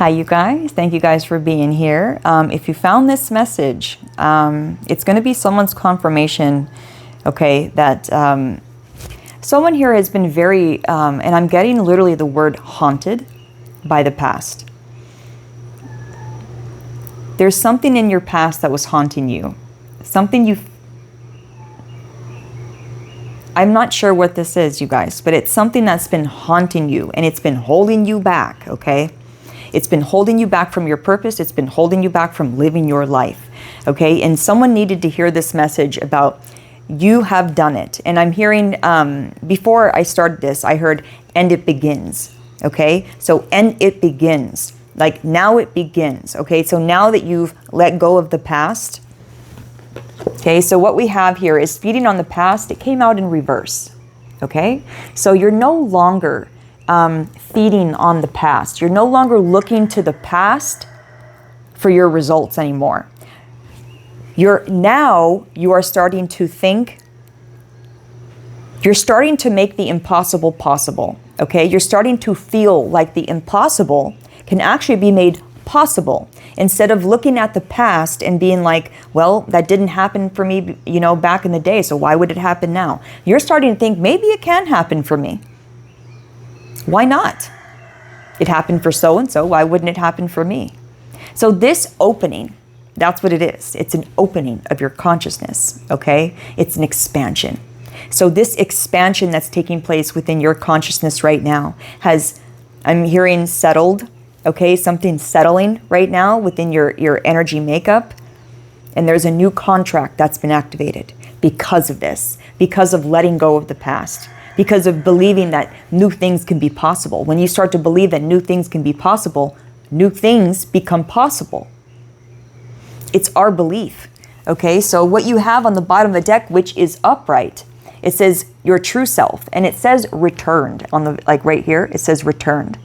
Hi, you guys. Thank you guys for being here. If you found this message, it's going to be someone's confirmation, okay, that someone here has been very, and I'm getting literally the word haunted by the past. There's something in your past that was haunting you. I'm not sure what this is, you guys, but it's something that's been haunting you and it's been holding you back, okay? It's been holding you back from your purpose. It's been holding you back from living your life, okay? And someone needed to hear this message about you have done it. And I'm hearing, before I started this, I heard, and it begins, okay? So, and it begins. Like, now it begins, okay? So now that you've let go of the past, okay? So what we have here is feeding on the past. It came out in reverse, okay? So you're no longer feeding on the past. You're no longer looking to the past for your results anymore. You are starting to think, you're starting to make the impossible possible, okay? You're starting to feel like the impossible can actually be made possible. Instead of looking at the past and being like, well, that didn't happen for me, back in the day, so why would it happen now? You're starting to think, maybe it can happen for me. Why not? It happened for so-and-so. Why wouldn't it happen for me? So this opening, that's what it is. It's an opening of your consciousness, okay? It's an expansion. So this expansion that's taking place within your consciousness right now I'm hearing settled, okay? Something settling right now within your energy makeup. And there's a new contract that's been activated because of this, because of letting go of the past. Because of believing that new things can be possible. When you start to believe that new things can be possible, new things become possible. It's our belief, okay? So what you have on the bottom of the deck, which is upright, it says your true self, and it says returned on the, like right here, it says returned.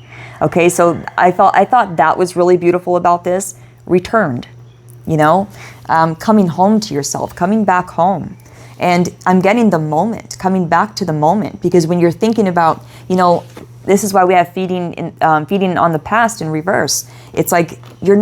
Okay, so I thought that was really beautiful about this, returned, coming home to yourself, coming back home. And I'm getting the moment, coming back to the moment, because when you're thinking about, this is why we have feeding on the past in reverse. It's like you're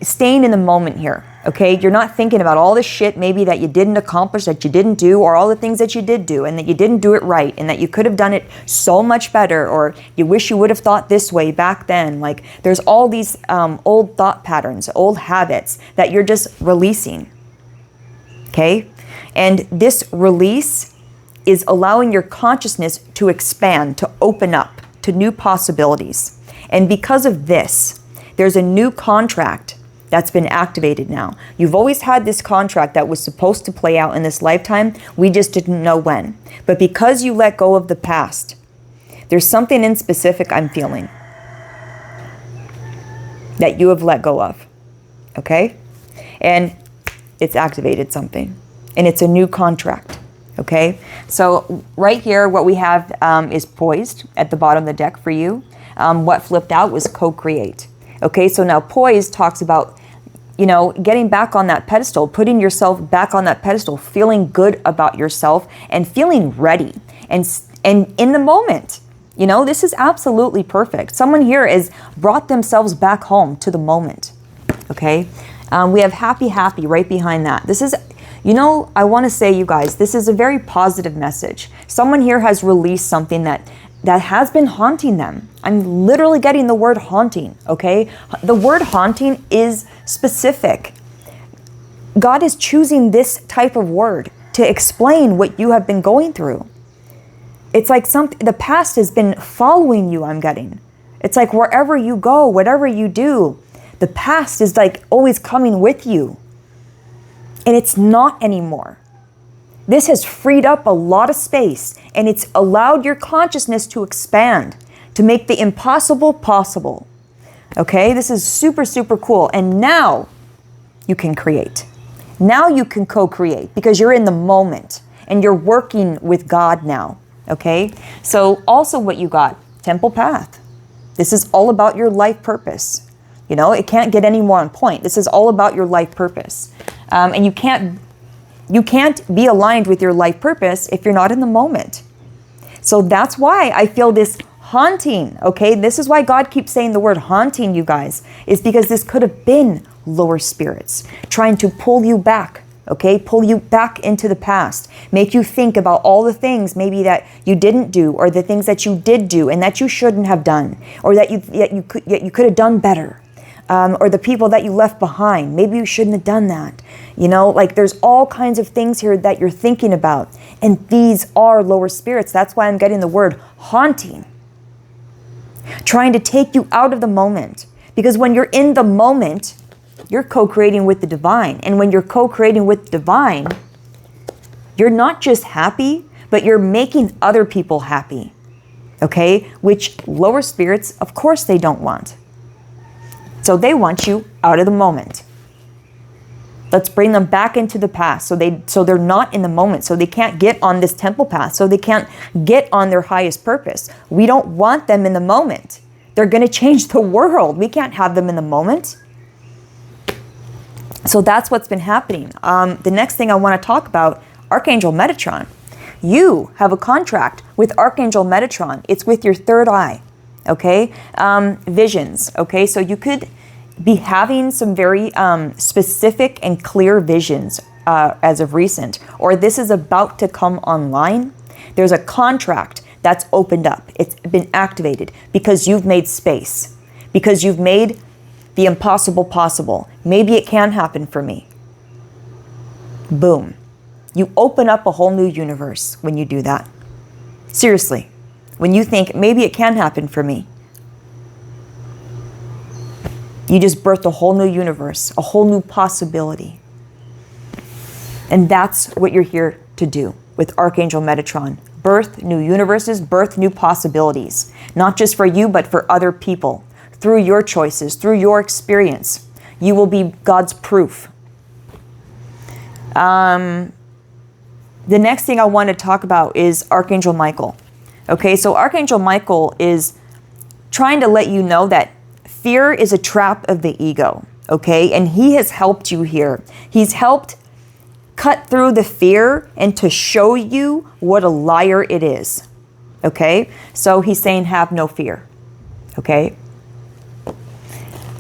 staying in the moment here, okay? You're not thinking about all the shit maybe that you didn't accomplish, that you didn't do, or all the things that you did do, and that you didn't do it right, and that you could have done it so much better, or you wish you would have thought this way back then. Like, there's all these old thought patterns, old habits that you're just releasing. Okay? And this release is allowing your consciousness to expand, to open up to new possibilities. And because of this, there's a new contract that's been activated now. You've always had this contract that was supposed to play out in this lifetime. We just didn't know when. But because you let go of the past, there's something in specific I'm feeling that you have let go of. Okay? And it's activated something, and it's a new contract, okay? So right here, what we have is poised at the bottom of the deck for you. What flipped out was co-create, okay? So now poised talks about, getting back on that pedestal, putting yourself back on that pedestal, feeling good about yourself and feeling ready and in the moment. This is absolutely perfect. Someone here has brought themselves back home to the moment, okay? We have happy right behind that. This is, I want to say, you guys, this is a very positive message. Someone here has released something that has been haunting them. I'm literally getting the word haunting, okay? The word haunting is specific. God is choosing this type of word to explain what you have been going through. It's like the past has been following you, I'm getting. It's like wherever you go, whatever you do, the past is like always coming with you. And it's not anymore. This has freed up a lot of space, and it's allowed your consciousness to expand, to make the impossible possible. Okay, this is super, super cool. And now you can create. Now you can co-create because you're in the moment and you're working with God now. Okay, so also what you got, Temple Path. This is all about your life purpose. It can't get any more on point. This is all about your life purpose. And you can't be aligned with your life purpose if you're not in the moment. So that's why I feel this haunting, okay? This is why God keeps saying the word haunting, you guys, is because this could have been lower spirits trying to pull you back, okay? Pull you back into the past, make you think about all the things maybe that you didn't do, or the things that you did do and that you shouldn't have done, or that you could have done better. Or the people that you left behind. Maybe you shouldn't have done that. You know, like there's all kinds of things here that you're thinking about. And these are lower spirits. That's why I'm getting the word haunting. Trying to take you out of the moment. Because when you're in the moment, you're co-creating with the divine. And when you're co-creating with the divine, you're not just happy, but you're making other people happy. Okay? Which lower spirits, of course, they don't want. So they want you out of the moment. Let's bring them back into the past so they're not in the moment, so they can't get on this temple path, so they can't get on their highest purpose. We don't want them in the moment. They're going to change the world. We can't have them in the moment. So that's what's been happening. The next thing I want to talk about, Archangel Metatron. You have a contract with Archangel Metatron. It's with your third eye. Okay, visions. Okay, so you could be having some very specific and clear visions as of recent, or this is about to come online. There's a contract that's opened up. It's been activated because you've made space, because you've made the impossible possible. Maybe it can happen for me. Boom. You open up a whole new universe when you do that. Seriously. When you think, maybe it can happen for me. You just birthed a whole new universe, a whole new possibility. And that's what you're here to do with Archangel Metatron. Birth new universes, birth new possibilities. Not just for you, but for other people. Through your choices, through your experience. You will be God's proof. The next thing I want to talk about is Archangel Michael. Okay, so Archangel Michael is trying to let you know that fear is a trap of the ego, okay? And he has helped you here. He's helped cut through the fear and to show you what a liar it is, okay? So he's saying have no fear, okay?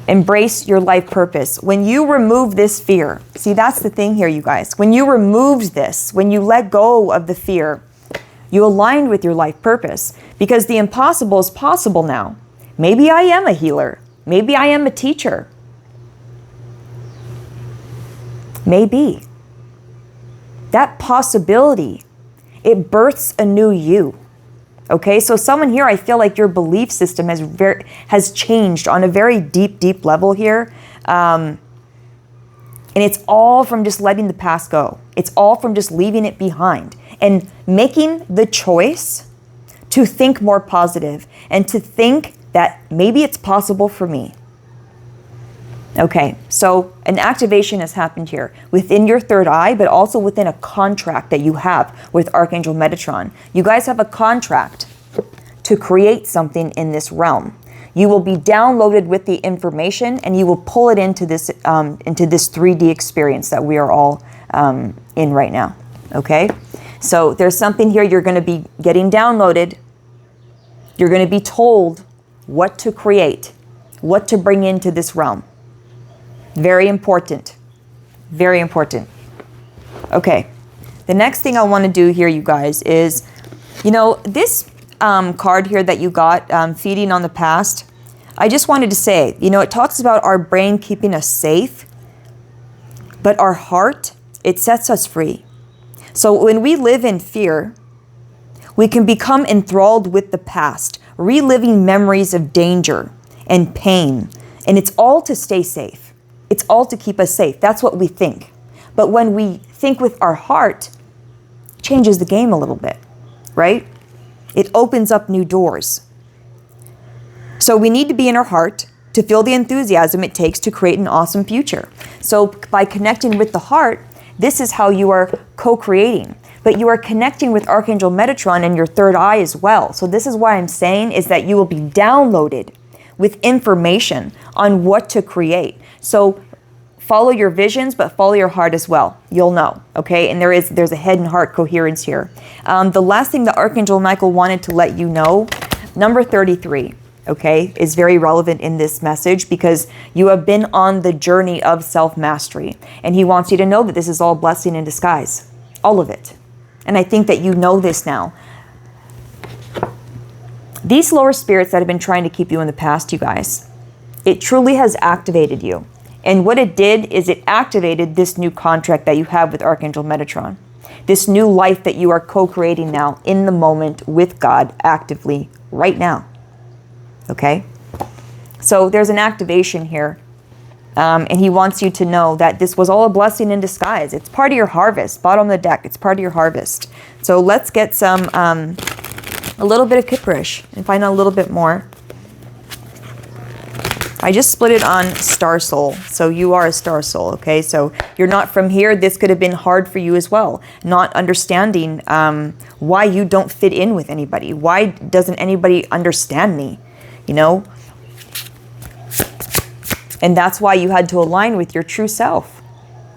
Embrace your life purpose. When you remove this fear, see, that's the thing here, you guys. When you removed this, when you let go of the fear, you aligned with your life purpose, because the impossible is possible now. Maybe I am a healer. Maybe I am a teacher. Maybe. That possibility, it births a new you. Okay, so someone here, I feel like your belief system has changed on a very deep level here. And it's all from just letting the past go. It's all from just leaving it behind and making the choice to think more positive and to think that maybe it's possible for me. Okay, so an activation has happened here within your third eye, but also within a contract that you have with Archangel Metatron. You guys have a contract to create something in this realm. You will be downloaded with the information and you will pull it into this 3D experience that we are all in right now. Okay? So there's something here you're going to be getting downloaded. You're going to be told what to create, what to bring into this realm. Very important. Very important. Okay. The next thing I want to do here, you guys, is, you know, this card here that you got, feeding on the past. I just wanted to say, you know, it talks about our brain keeping us safe, but our heart, it sets us free. So when we live in fear, we can become enthralled with the past, reliving memories of danger and pain. And it's all to stay safe. It's all to keep us safe. That's what we think. But when we think with our heart, it changes the game a little bit, right? It opens up new doors. So we need to be in our heart to feel the enthusiasm it takes to create an awesome future. So by connecting with the heart, this is how you are co-creating. But you are connecting with Archangel Metatron and your third eye as well. So this is what I'm saying, is that you will be downloaded with information on what to create. So follow your visions, but follow your heart as well. You'll know, okay? And there's a head and heart coherence here. The last thing that Archangel Michael wanted to let you know Number 33, okay, is very relevant in this message because you have been on the journey of self-mastery. And he wants you to know that this is all blessing in disguise. All of it. And I think that you know this now. These lower spirits that have been trying to keep you in the past, you guys, it truly has activated you. And what it did is it activated this new contract that you have with Archangel Metatron. This new life that you are co-creating now in the moment with God actively right now. Okay? So there's an activation here. And he wants you to know that this was all a blessing in disguise. It's part of your harvest. Bottom of the deck, it's part of your harvest. So let's get some, a little bit of Kipperish and find out a little bit more. I just split it on Star Soul. So you are a Star Soul, okay? So you're not from here. This could have been hard for you as well. Not understanding why you don't fit in with anybody. Why doesn't anybody understand me? You know? And that's why you had to align with your true self,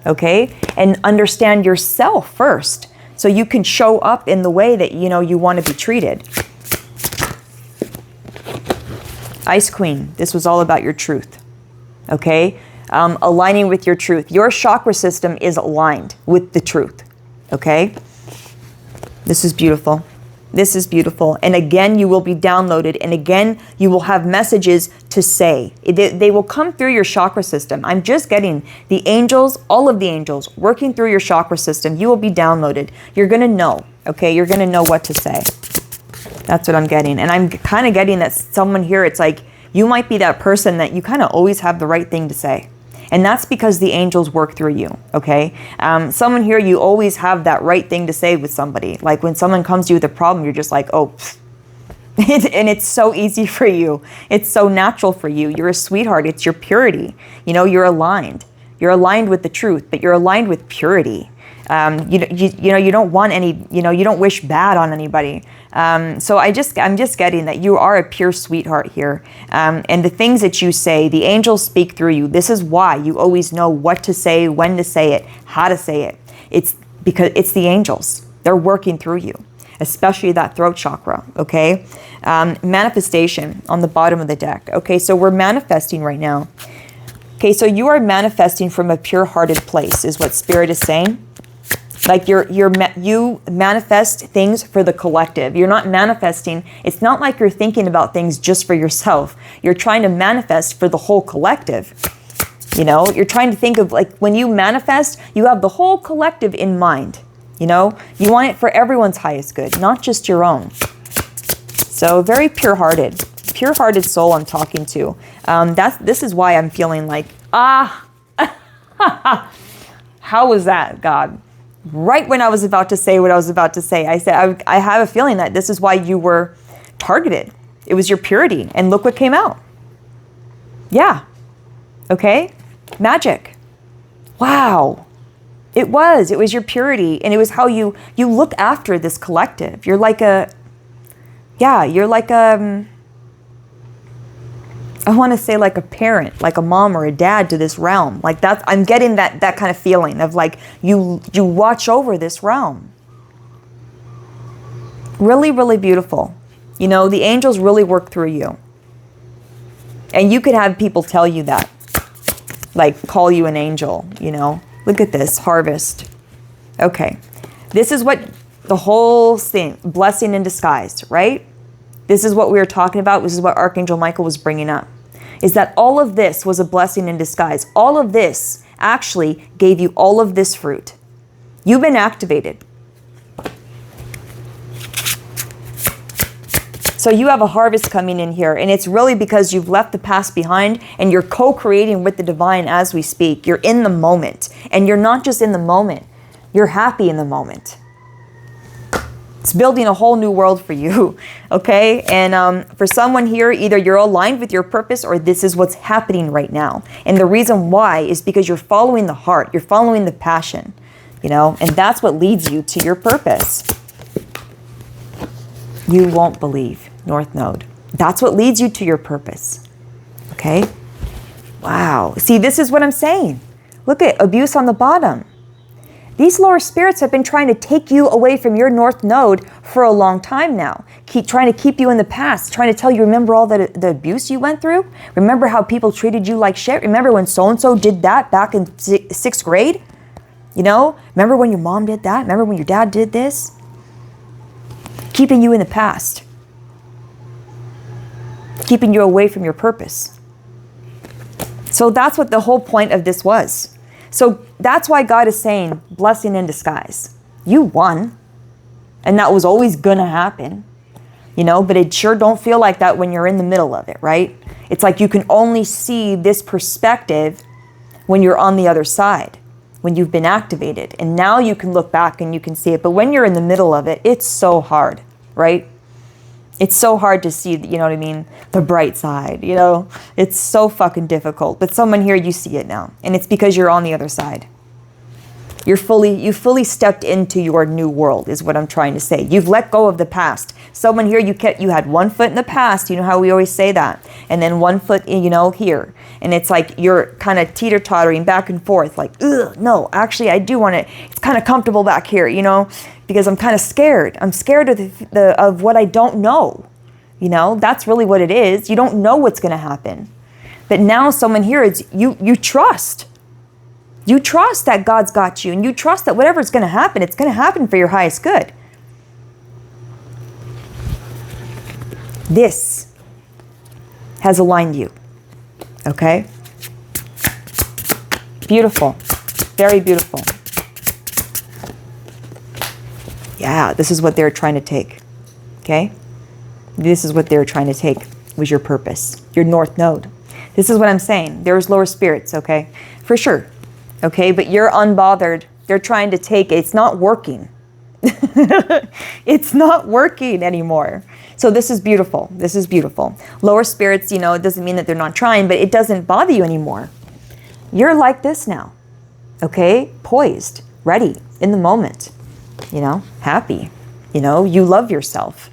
okay? And understand yourself first so you can show up in the way that, you know, you want to be treated. Ice Queen, this was all about your truth, okay? Aligning with your truth. Your chakra system is aligned with the truth, okay? This is beautiful. This is beautiful. And again, you will be downloaded. And again, you will have messages to say. They will come through your chakra system. I'm just getting the angels, all of the angels, working through your chakra system. You will be downloaded. You're going to know, okay? You're going to know what to say. That's what I'm getting. And I'm kind of getting that someone here, it's like, you might be that person that you kind of always have the right thing to say. And that's because the angels work through you, okay? Someone here, you always have that right thing to say with somebody. Like when someone comes to you with a problem, you're just like, oh, and it's so easy for you. It's so natural for you. You're a sweetheart. It's your purity. You know, you're aligned. You're aligned with the truth, but you're aligned with purity. You don't want any, you don't wish bad on anybody. So I'm just getting that you are a pure sweetheart here. And the things that you say, the angels speak through you. This is why you always know what to say, when to say it, how to say it. It's because it's the angels. They're working through you, especially that throat chakra, okay? Manifestation on the bottom of the deck. Okay, so we're manifesting right now. Okay, so you are manifesting from a pure-hearted place is what Spirit is saying. Like you manifest things for the collective. You're not manifesting. It's not like you're thinking about things just for yourself. You're trying to manifest for the whole collective. You know, you're trying to think of, like, when you manifest, you have the whole collective in mind. You know, you want it for everyone's highest good, not just your own. So very pure-hearted soul I'm talking to. This is why I'm feeling like, how was that, God? Right when I was about to say what I was about to say, I said, I have a feeling that this is why you were targeted. It was your purity. And look what came out. Yeah. Okay. Magic. Wow. It was your purity. And it was how you look after this collective. You're like I want to say like a parent, like a mom or a dad to this realm. Like that's, I'm getting that kind of feeling of like you watch over this realm. Really, really beautiful. You know, the angels really work through you. And you could have people tell you that, like call you an angel, you know. Look at this, harvest. Okay, this is what the whole thing, blessing in disguise, right? This is what we were talking about. This is what Archangel Michael was bringing up. Is that all of this was a blessing in disguise. All of this actually gave you all of this fruit. You've been activated. So you have a harvest coming in here, and it's really because you've left the past behind and you're co-creating with the divine as we speak. You're in the moment, and you're not just in the moment. You're happy in the moment. It's building a whole new world for you, okay? And for someone here, either you're aligned with your purpose or this is what's happening right now. And the reason why is because you're following the heart. You're following the passion, you know? And that's what leads you to your purpose. You won't believe, North Node. That's what leads you to your purpose, okay? Wow. See, this is what I'm saying. Look at abuse on the bottom. These lower spirits have been trying to take you away from your north node for a long time now. Keep trying to keep you in the past, trying to tell you, remember all the abuse you went through? Remember how people treated you like shit? Remember when so-and-so did that back in 6th grade? You know, remember when your mom did that? Remember when your dad did this? Keeping you in the past. Keeping you away from your purpose. So that's what the whole point of this was. So that's why God is saying, blessing in disguise. You won. And that was always going to happen. You know, but it sure don't feel like that when you're in the middle of it, right? It's like you can only see this perspective when you're on the other side, when you've been activated. And now you can look back and you can see it. But when you're in the middle of it, it's so hard, right? It's so hard to see, you know what I mean? The bright side, you know? It's so fucking difficult. But someone here, you see it now. And it's because you're on the other side. You fully stepped into your new world is what I'm trying to say. You've let go of the past. Someone here, you had one foot in the past. You know how we always say that. And then one foot, you know, here. And it's like you're kind of teeter-tottering back and forth. Like, ugh, no, actually, I do want it. It's kind of comfortable back here, you know, because I'm kind of scared. I'm scared of what I don't know. You know, that's really what it is. You don't know what's going to happen. But now someone here, you trust. You trust that God's got you, and you trust that whatever's going to happen, it's going to happen for your highest good. This has aligned you. Okay? Beautiful. Very beautiful. Yeah, this is what they're trying to take. Okay? This is what they're trying to take, was your purpose, your north node. This is what I'm saying. There's lower spirits, okay? For sure. Okay, but you're unbothered. They're trying to take it. It's not working. It's not working anymore. So this is beautiful. This is beautiful. Lower spirits, you know, it doesn't mean that they're not trying, but it doesn't bother you anymore. You're like this now. Okay, poised, ready, in the moment. You know, happy. You know, you love yourself.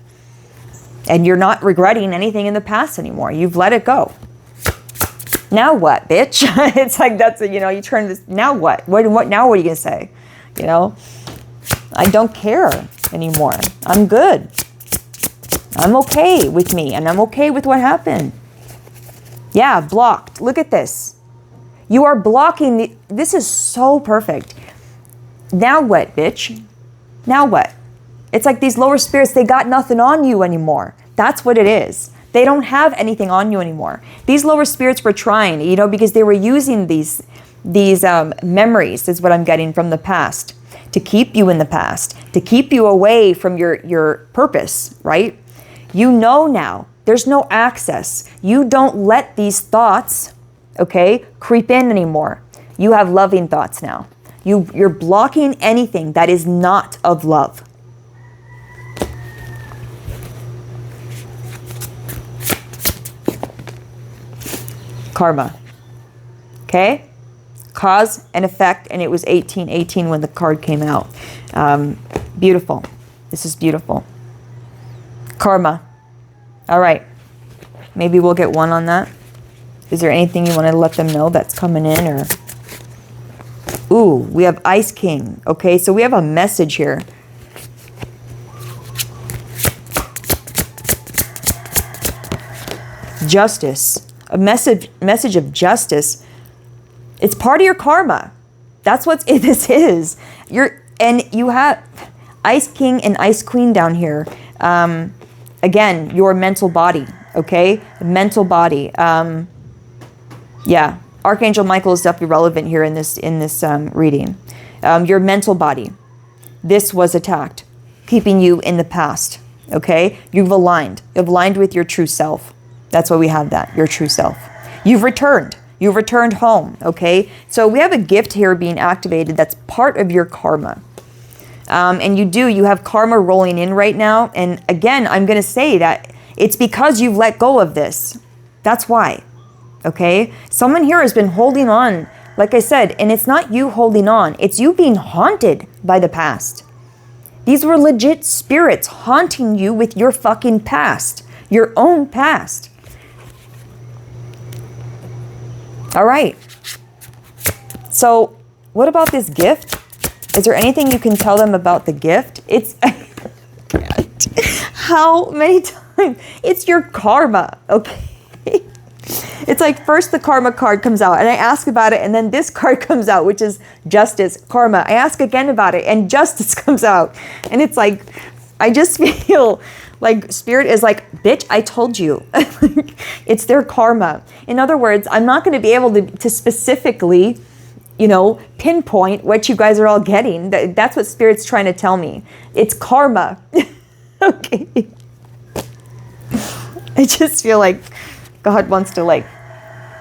And you're not regretting anything in the past anymore. You've let it go. Now what, bitch? It's like, that's, you know, you turn this, now what? What now what are you going to say? You know, I don't care anymore. I'm good. I'm okay with me, and I'm okay with what happened. Yeah, blocked. Look at this. You are blocking this is so perfect. Now what, bitch? Now what? It's like these lower spirits, they got nothing on you anymore. That's what it is. They don't have anything on you anymore. These lower spirits were trying, you know, because they were using these memories, is what I'm getting, from the past, to keep you in the past, to keep you away from your purpose, right? You know now, there's no access. You don't let these thoughts, okay, creep in anymore. You have loving thoughts now. You're blocking anything that is not of love. Karma. Okay? Cause and effect, and it was 1818 when the card came out. Beautiful. This is beautiful. Karma. All right. Maybe we'll get one on that. Is there anything you want to let them know that's coming in? Or ooh, we have Ice King. Okay, so we have a message here. Justice. A message of justice. It's part of your karma. That's what this is. And you have Ice King and Ice Queen down here. Again, your mental body. Okay, mental body. Yeah, Archangel Michael is definitely relevant here in this reading. Your mental body. This was attacked, keeping you in the past. Okay, you've aligned. You've aligned with your true self. That's why we have that, your true self. You've returned. You've returned home, okay? So we have a gift here being activated that's part of your karma. And you have karma rolling in right now. And again, I'm going to say that it's because you've let go of this. That's why, okay? Someone here has been holding on, like I said, and it's not you holding on. It's you being haunted by the past. These were legit spirits haunting you with your fucking past, your own past. All right. So what about this gift? Is there anything you can tell them about the gift? It's, how many times? It's your karma, okay? It's like first the karma card comes out and I ask about it, and then this card comes out, which is justice, karma. I ask again about it and justice comes out. And it's like, I just feel like Spirit is like, bitch, I told you. It's their karma. In other words, I'm not going to be able to specifically, you know, pinpoint what you guys are all getting. That's what Spirit's trying to tell me. It's karma. Okay. I just feel like God wants to like,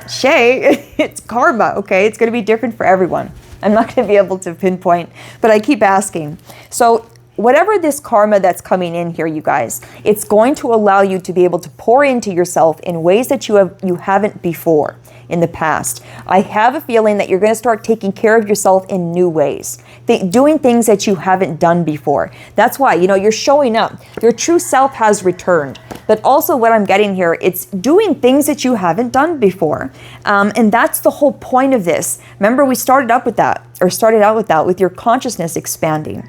Shay, it's karma, okay? It's going to be different for everyone. I'm not going to be able to pinpoint, but I keep asking. So whatever this karma that's coming in here, you guys, it's going to allow you to be able to pour into yourself in ways that you haven't before in the past. I have a feeling that you're going to start taking care of yourself in new ways, doing things that you haven't done before. That's why, you know, you're showing up. Your true self has returned. But also what I'm getting here, it's doing things that you haven't done before. And that's the whole point of this. Remember, we started out with that with your consciousness expanding.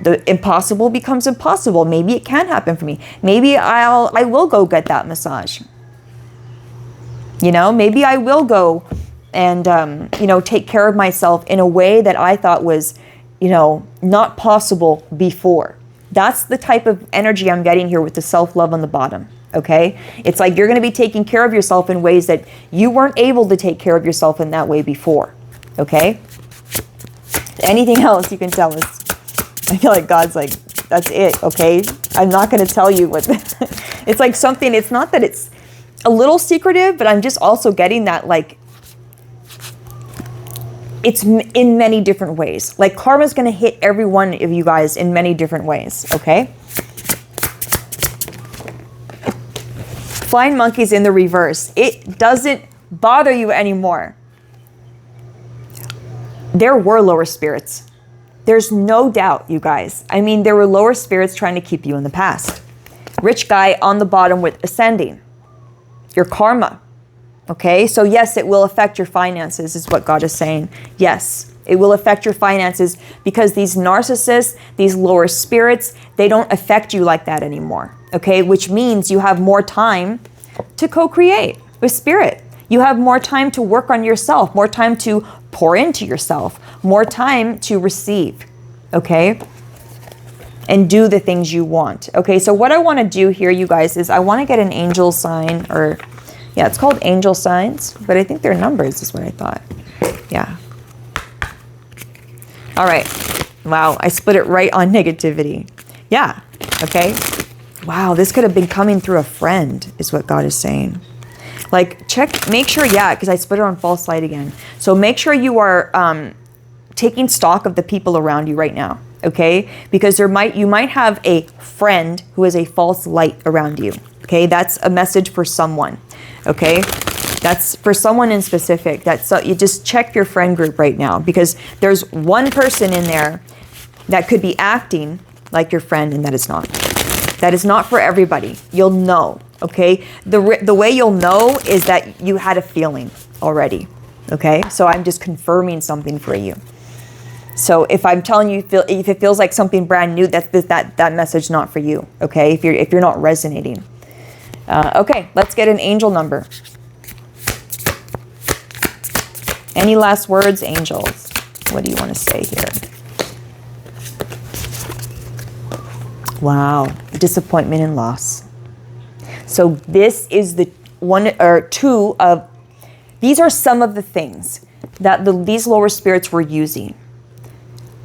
The impossible becomes impossible. Maybe it can happen for me. Maybe I will go get that massage. You know, maybe I will go and, you know, take care of myself in a way that I thought was, you know, not possible before. That's the type of energy I'm getting here with the self-love on the bottom, okay? It's like you're going to be taking care of yourself in ways that you weren't able to take care of yourself in that way before, okay? Anything else you can tell us? I feel like God's like, that's it, okay? I'm not going to tell you what... It's like something, it's not that it's a little secretive, but I'm just also getting that, like, it's in many different ways. Like karma's going to hit every one of you guys in many different ways, okay? Flying monkeys in the reverse. It doesn't bother you anymore. There were lower spirits. There's no doubt, you guys. I mean, there were lower spirits trying to keep you in the past. Rich guy on the bottom with ascending. Your karma. Okay, so yes, it will affect your finances, is what God is saying. Yes, it will affect your finances because these narcissists, these lower spirits, they don't affect you like that anymore. Okay, which means you have more time to co-create with Spirit. You have more time to work on yourself, more time to pour into yourself, more time to receive. Okay, and do the things you want. Okay, so what I want to do here, you guys, is I want to get an angel sign, or yeah, it's called angel signs, but I think they're numbers is what I thought. Yeah. All right. Wow, I split it right on negativity. Yeah, okay. Wow, this could have been coming through a friend is what God is saying. Like make sure, yeah, because I split it on false light again. So make sure you are taking stock of the people around you right now, okay? Because you might have a friend who is a false light around you, okay? That's a message for someone. Okay, that's for someone in specific. You just check your friend group right now, because there's one person in there that could be acting like your friend, and that is not. That is not for everybody. You'll know. Okay, the way you'll know is that you had a feeling already. Okay, so I'm just confirming something for you. So if I'm telling you, if it feels like something brand new, that message not for you. Okay, if you're not resonating. Okay, let's get an angel number. Any last words, angels? What do you want to say here? Wow, disappointment and loss. So this is the one or two of, these are some of the things that these lower spirits were using.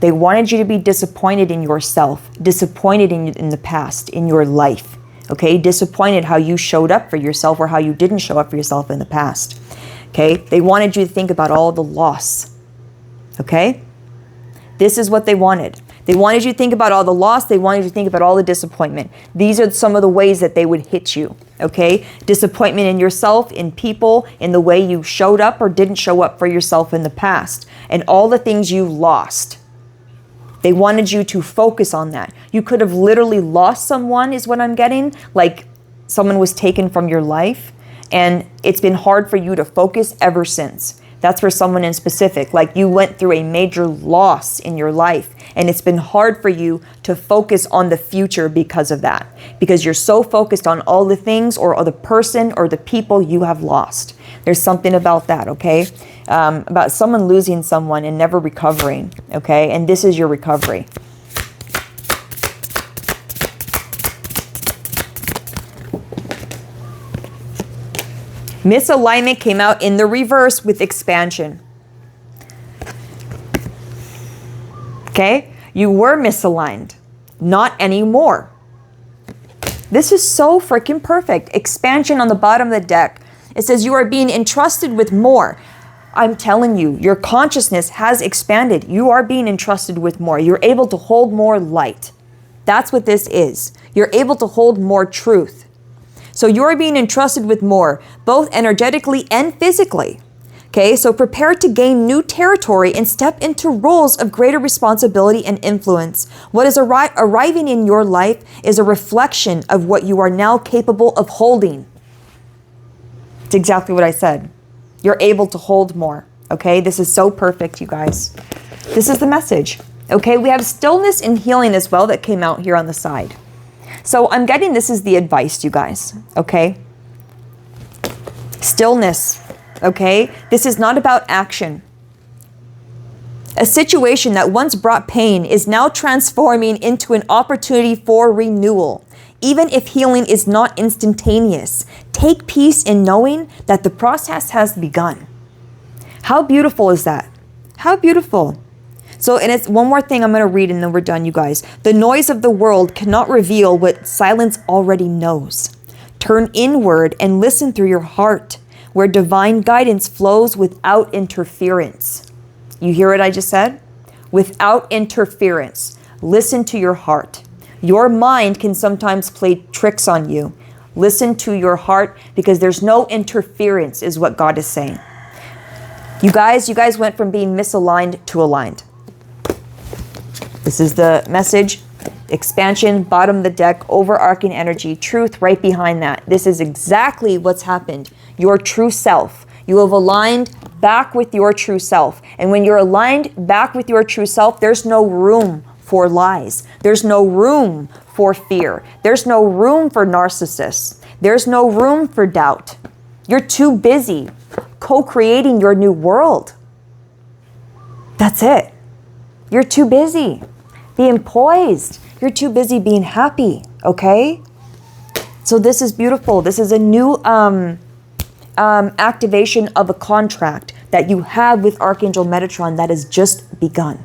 They wanted you to be disappointed in yourself, disappointed in the past, in your life. Okay, disappointed how you showed up for yourself or how you didn't show up for yourself in the past. Okay, they wanted you to think about all the loss. Okay, this is what they wanted. They wanted you to think about all the loss. They wanted you to think about all the disappointment. These are some of the ways that they would hit you. Okay, disappointment in yourself, in people, in the way you showed up or didn't show up for yourself in the past, and all the things you lost. They wanted you to focus on that. You could have literally lost someone, is what I'm getting. Like someone was taken from your life, and it's been hard for you to focus ever since. That's for someone in specific. Like you went through a major loss in your life and it's been hard for you to focus on the future because of that. Because you're so focused on all the things or the person or the people you have lost. There's something about that, okay? About someone losing someone and never recovering, okay? And this is your recovery. Misalignment came out in the reverse with expansion. Okay? You were misaligned. Not anymore. This is so freaking perfect. Expansion on the bottom of the deck. It says you are being entrusted with more. I'm telling you, your consciousness has expanded. You are being entrusted with more. You're able to hold more light. That's what this is. You're able to hold more truth. So you're being entrusted with more, both energetically and physically. Okay, so prepare to gain new territory and step into roles of greater responsibility and influence. What is arriving in your life is a reflection of what you are now capable of holding. It's exactly what I said. You're able to hold more. Okay, this is so perfect, you guys. This is the message. Okay, we have stillness and healing as well that came out here on the side. So I'm getting this is the advice, you guys, okay? Stillness, okay? This is not about action. A situation that once brought pain is now transforming into an opportunity for renewal. Even if healing is not instantaneous, take peace in knowing that the process has begun. How beautiful is that? How beautiful. So, and it's one more thing I'm going to read and then we're done, you guys. The noise of the world cannot reveal what silence already knows. Turn inward and listen through your heart, where divine guidance flows without interference. You hear what I just said? Without interference. Listen to your heart. Your mind can sometimes play tricks on you. Listen to your heart because there's no interference is what God is saying. You guys went from being misaligned to aligned. This is the message, expansion, bottom of the deck, overarching energy, truth right behind that. This is exactly what's happened. Your true self. You have aligned back with your true self. And when you're aligned back with your true self, there's no room for lies. There's no room for fear. There's no room for narcissists. There's no room for doubt. You're too busy co-creating your new world. That's it. You're too busy being poised. You're too busy being happy, okay? So this is beautiful. This is a new activation of a contract that you have with Archangel Metatron that has just begun,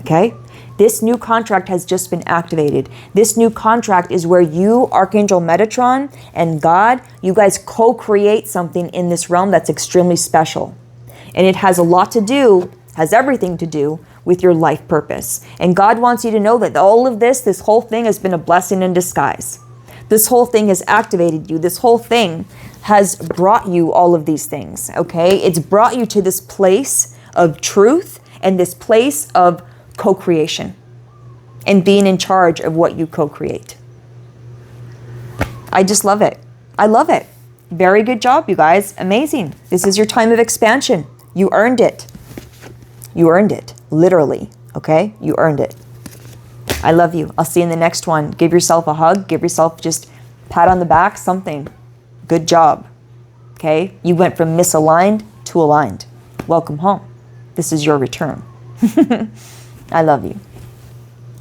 okay? This new contract has just been activated. This new contract is where you, Archangel Metatron, and God, you guys co-create something in this realm that's extremely special. And it has a lot to do, has everything to do with your life purpose. And God wants you to know that all of this whole thing has been a blessing in disguise. This whole thing has activated you. This whole thing has brought you all of these things, okay? It's brought you to this place of truth and this place of co-creation and being in charge of what you co-create. I just love it. I love it. Very good job, you guys. Amazing. This is your time of expansion. You earned it. You earned it. Literally. Okay? You earned it. I love you. I'll see you in the next one. Give yourself a hug. Give yourself just a pat on the back. Something. Good job. Okay? You went from misaligned to aligned. Welcome home. This is your return. I love you.